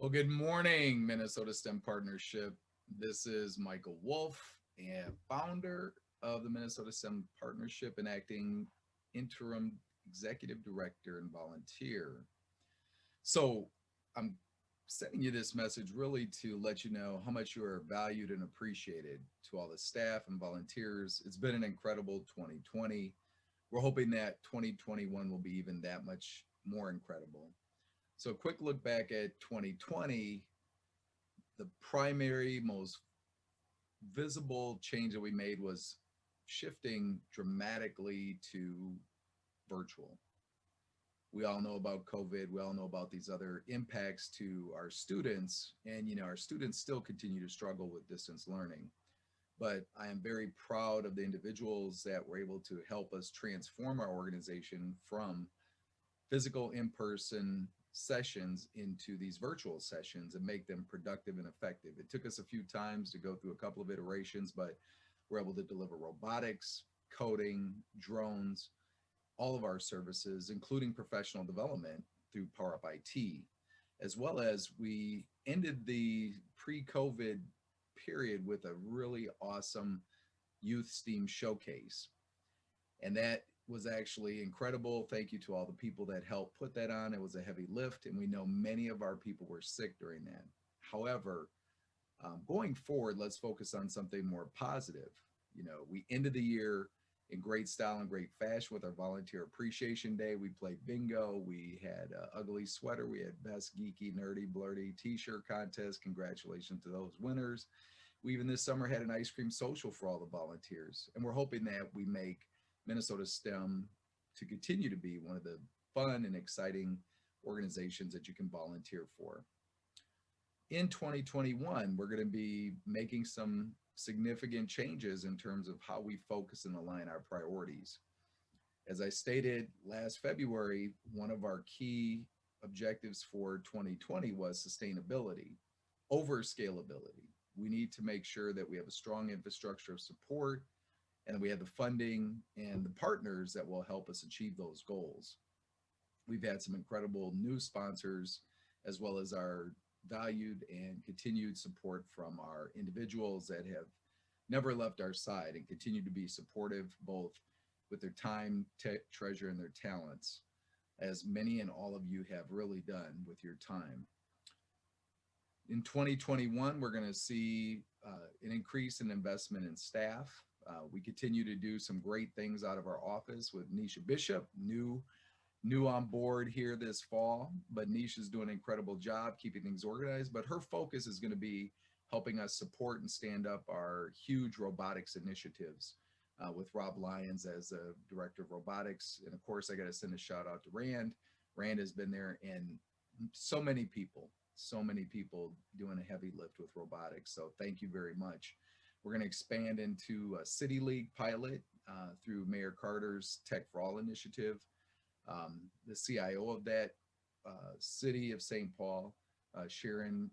Well, good morning, Minnesota STEM Partnership. This is Michael Wolf, and founder of the Minnesota STEM Partnership and acting interim executive director and volunteer. So, I'm sending you this message really to let you know how much you are valued and appreciated. To all the staff and volunteers, it's been an incredible 2020. We're hoping that 2021 will be even that much more incredible. So, a quick look back at 2020, the primary, most visible change that we made was shifting dramatically to virtual. We all know about COVID. We all know about these other impacts to our students. And, our students still continue to struggle with distance learning. But I am very proud of the individuals that were able to help us transform our organization from physical in-person sessions into these virtual sessions and make them productive and effective. It took us a few times to go through a couple of iterations, but we're able to deliver robotics, coding, drones, all of our services, including professional development through Power Up IT, as well as we ended the pre-COVID period with a really awesome youth STEAM showcase. And that was actually incredible. Thank you to all the people that helped put that on. It was a heavy lift, and we know many of our people were sick during that. However, going forward, let's focus on something more positive. We ended the year in great style and great fashion with our Volunteer Appreciation Day. We played bingo. We had ugly sweater. We had best geeky, nerdy, blurty t-shirt contest. Congratulations to those winners. We even this summer had an ice cream social for all the volunteers. And we're hoping that we make Minnesota STEM to continue to be one of the fun and exciting organizations that you can volunteer for. In 2021, we're going to be making some significant changes in terms of how we focus and align our priorities. As I stated last February, one of our key objectives for 2020 was sustainability over scalability. We need to make sure that we have a strong infrastructure of support and we have the funding and the partners that will help us achieve those goals. We've had some incredible new sponsors, as well as our valued and continued support from our individuals that have never left our side and continue to be supportive both with their time, treasure, and their talents, as many and all of you have really done with your time. In 2021, we're going to see an increase in investment in staff. We continue to do some great things out of our office with Nisha Bishop, new on board here this fall, but Nisha's doing an incredible job keeping things organized. But her focus is going to be helping us support and stand up our huge robotics initiatives with Rob Lyons as the director of robotics. And of course, I got to send a shout out to Rand. Rand has been there, and so many people doing a heavy lift with robotics. So thank you very much. We're going to expand into a City League pilot through Mayor Carter's Tech for All initiative. The CIO of that city of St. Paul, Sharon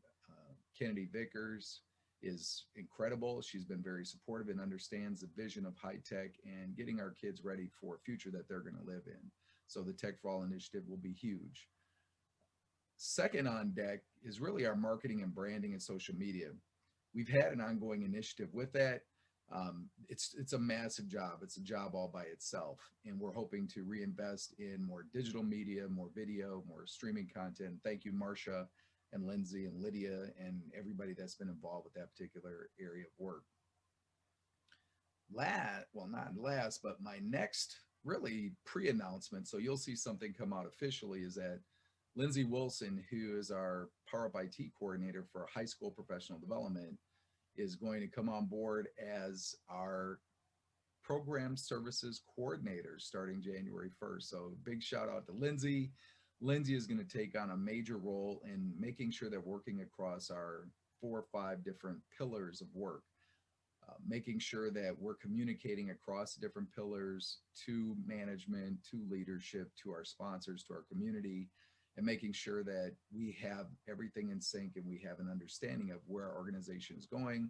Kennedy Vickers, is incredible. She's been very supportive and understands the vision of high tech and getting our kids ready for a future that they're going to live in. So the Tech for All initiative will be huge. Second on deck is really our marketing and branding and social media. We've had an ongoing initiative with that. It's a massive job. It's a job all by itself. And we're hoping to reinvest in more digital media, more video, more streaming content. Thank you, Marcia and Lindsay and Lydia and everybody that's been involved with that particular area of work. Not last, but my next really pre-announcement, so you'll see something come out officially, is that Lindsay Wilson, who is our Power Up IT coordinator for high school professional development, is going to come on board as our program services coordinator starting January 1st. So big shout out to Lindsay. Lindsay is going to take on a major role in making sure that working across our 4 or 5 different pillars of work, making sure that we're communicating across different pillars to management, to leadership, to our sponsors, to our community, and making sure that we have everything in sync and we have an understanding of where our organization is going,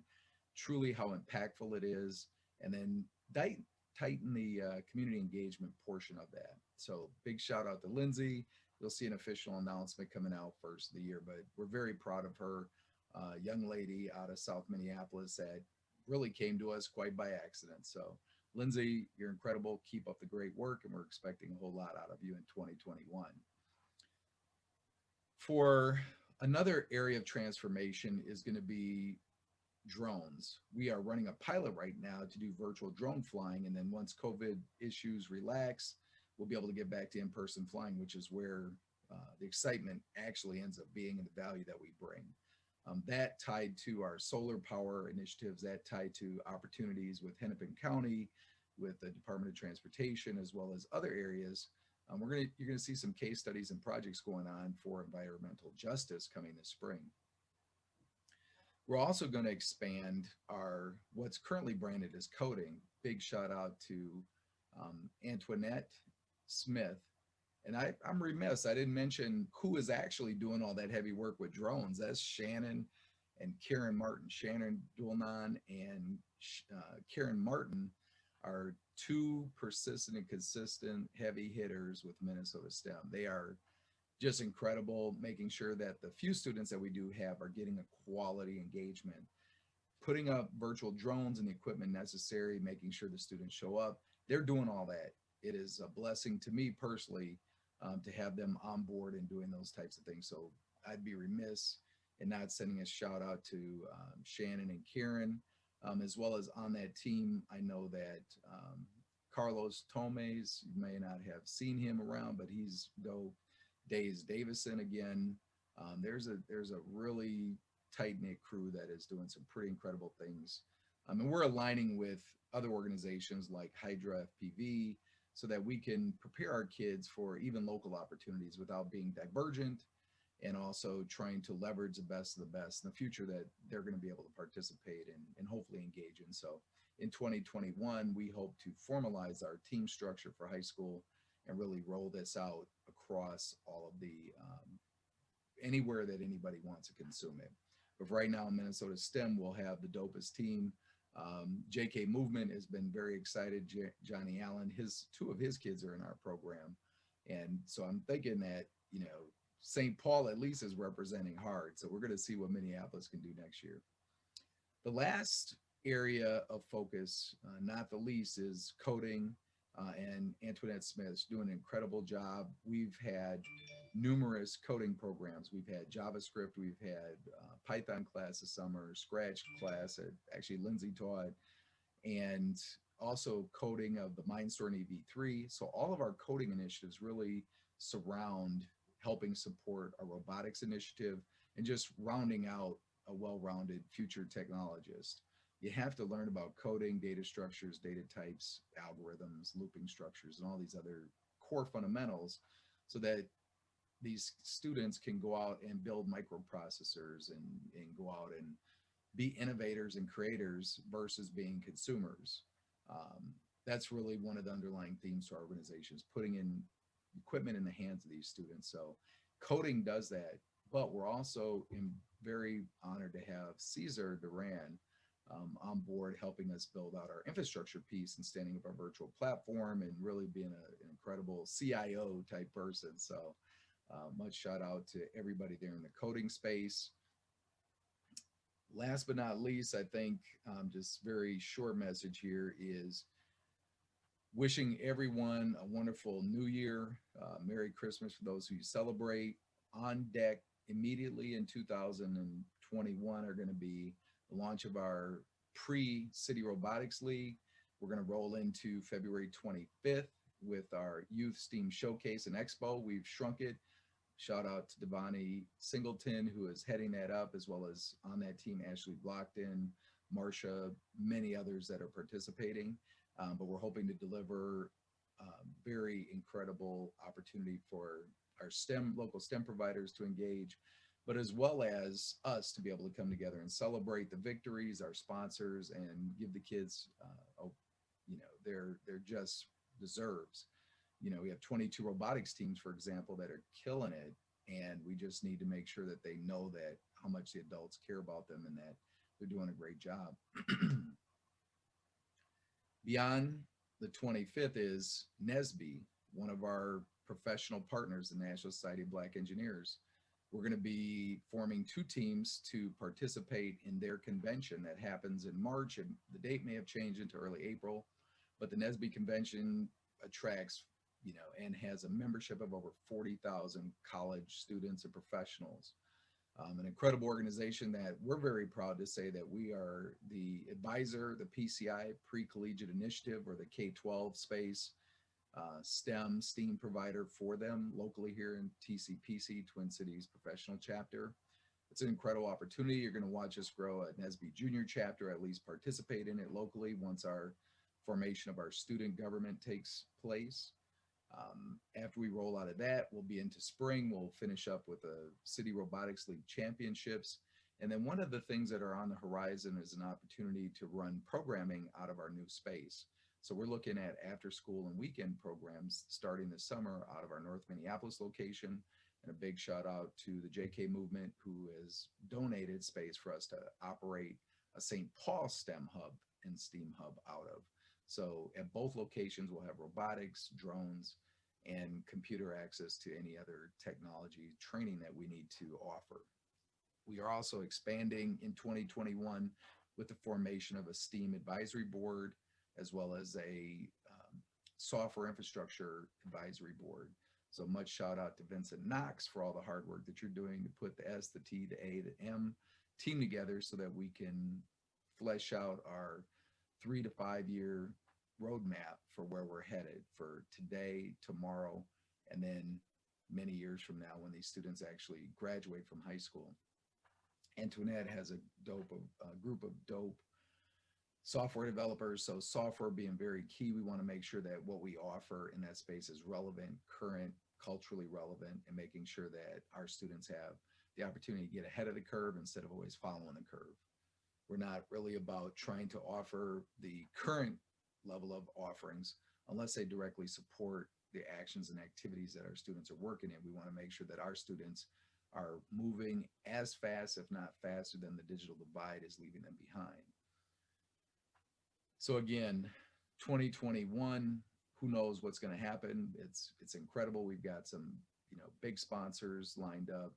truly how impactful it is, and then tighten the community engagement portion of that. So big shout out to Lindsay. You'll see an official announcement coming out first of the year, but we're very proud of her. Young lady out of South Minneapolis that really came to us quite by accident. So, Lindsay, you're incredible. Keep up the great work, and we're expecting a whole lot out of you in 2021. For another area of transformation is going to be drones. We are running a pilot right now to do virtual drone flying. And then once COVID issues relax, we'll be able to get back to in person flying, which is where the excitement actually ends up being and the value that we bring. That tied to our solar power initiatives, that tied to opportunities with Hennepin County, with the Department of Transportation, as well as other areas. You're gonna see some case studies and projects going on for environmental justice coming this spring. We're also going to expand our what's currently branded as coding. Big shout out to Antoinette Smith. And I'm remiss, I didn't mention who is actually doing all that heavy work with drones. That's Shannon and Karen Martin. Shannon Dulnan and Karen Martin are two persistent and consistent heavy hitters with Minnesota STEM. They are just incredible, making sure that the few students that we do have are getting a quality engagement, putting up virtual drones and the equipment necessary, making sure the students show up. They're doing all that. It is a blessing to me personally to have them on board and doing those types of things. So I'd be remiss in not sending a shout out to Shannon and Karen, as well as on that team. I know that Carlos Tomes, you may not have seen him around, but he's dope. Days Davison again. There's a really tight knit crew that is doing some pretty incredible things. And we're aligning with other organizations like Hydra FPV so that we can prepare our kids for even local opportunities without being divergent, and also trying to leverage the best of the best in the future that they're going to be able to participate in and hopefully engage in. So in 2021, we hope to formalize our team structure for high school and really roll this out across all of the anywhere that anybody wants to consume it. But right now, Minnesota STEM will have the dopest team. JK Movement has been very excited. Johnny Allen, two of his kids are in our program, and so I'm thinking that St. Paul at least is representing hard. So we're going to see what Minneapolis can do next year. The last area of focus, not the least, is coding. And Antoinette Smith's doing an incredible job. We've had numerous coding programs. We've had JavaScript, we've had Python class this summer, Scratch class that actually Lindsay taught, and also coding of the Mindstorm EV3. So all of our coding initiatives really surround helping support a robotics initiative and just rounding out a well-rounded future technologist. You have to learn about coding, data structures, data types, algorithms, looping structures, and all these other core fundamentals so that these students can go out and build microprocessors and go out and be innovators and creators versus being consumers. That's really one of the underlying themes to our organizations, putting in equipment in the hands of these students. So coding does that, but we're also very honored to have Cesar Duran on board helping us build out our infrastructure piece and standing up our virtual platform and really being an incredible CIO type person. So much shout out to everybody there in the coding space. Last but not least, I think just very short message here is wishing everyone a wonderful new year. Merry Christmas for those who celebrate. On deck immediately in 2021 are going to be the launch of our PreCity Robotics League. We're going to roll into February 25th with our Youth STEAM Showcase and Expo. We've shrunk it. Shout out to Devani Singleton, who is heading that up, as well as on that team, Ashley Blockton, Marsha, many others that are participating. But we're hoping to deliver very incredible opportunity for our local STEM providers to engage, but as well as us to be able to come together and celebrate the victories, our sponsors, and give the kids, their just deserves. We have 22 robotics teams, for example, that are killing it, and we just need to make sure that they know that how much the adults care about them and that they're doing a great job. Beyond the 25th is NSBE, one of our professional partners, the National Society of Black Engineers. We're going to be forming two teams to participate in their convention that happens in March, and the date may have changed into early April, but the NSBE convention attracts, and has a membership of over 40,000 college students and professionals. An incredible organization that we're very proud to say that we are the advisor, the PCI, Pre-Collegiate Initiative, or the K-12 space STEAM provider for them locally here in TCPC, Twin Cities Professional Chapter. It's an incredible opportunity. You're going to watch us grow a NSBE Junior chapter, at least participate in it locally once our formation of our student government takes place. After we roll out of that, we'll be into spring. We'll finish up with the City Robotics League Championships. And then one of the things that are on the horizon is an opportunity to run programming out of our new space. So we're looking at after school and weekend programs starting this summer out of our North Minneapolis location. And a big shout out to the JK Movement, who has donated space for us to operate a St. Paul STEM hub and STEAM hub out of. So at both locations, we'll have robotics, drones, and computer access to any other technology training that we need to offer. We are also expanding in 2021 with the formation of a STEAM advisory board, as well as a software infrastructure advisory board. So much shout out to Vincent Knox for all the hard work that you're doing to put the S, the T, the A, the M team together so that we can flesh out our 3 to 5 year roadmap for where we're headed for today, tomorrow, and then many years from now when these students actually graduate from high school. Antoinette has a group of dope software developers. So software being very key, we want to make sure that what we offer in that space is relevant, current, culturally relevant, and making sure that our students have the opportunity to get ahead of the curve instead of always following the curve. We're not really about trying to offer the current level of offerings unless they directly support the actions and activities that our students are working in. We want to make sure that our students are moving as fast, if not faster, than the digital divide is leaving them behind. So again, 2021, who knows what's going to happen? It's incredible. We've got some big sponsors lined up.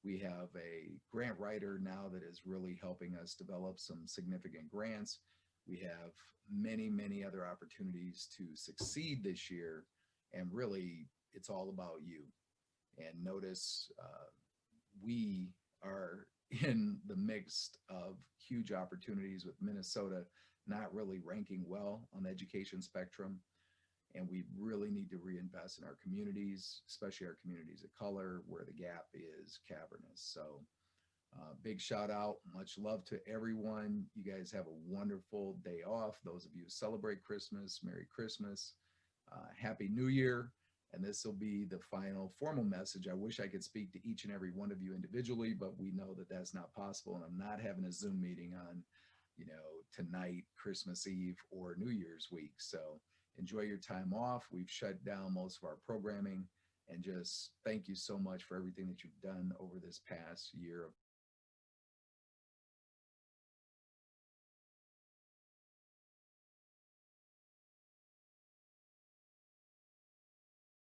We have a grant writer now that is really helping us develop some significant grants. We have many, many other opportunities to succeed this year. And really, it's all about you. And notice we are in the midst of huge opportunities with Minnesota not really ranking well on the education spectrum. And we really need to reinvest in our communities, especially our communities of color, where the gap is cavernous. So big shout out, much love to everyone. You guys have a wonderful day off. Those of you who celebrate Christmas, Merry Christmas, Happy New Year. And this will be the final formal message. I wish I could speak to each and every one of you individually, but we know that that's not possible. And I'm not having a Zoom meeting on, tonight, Christmas Eve, or New Year's week. So enjoy your time off. We've shut down most of our programming, and just thank you so much for everything that you've done over this past year of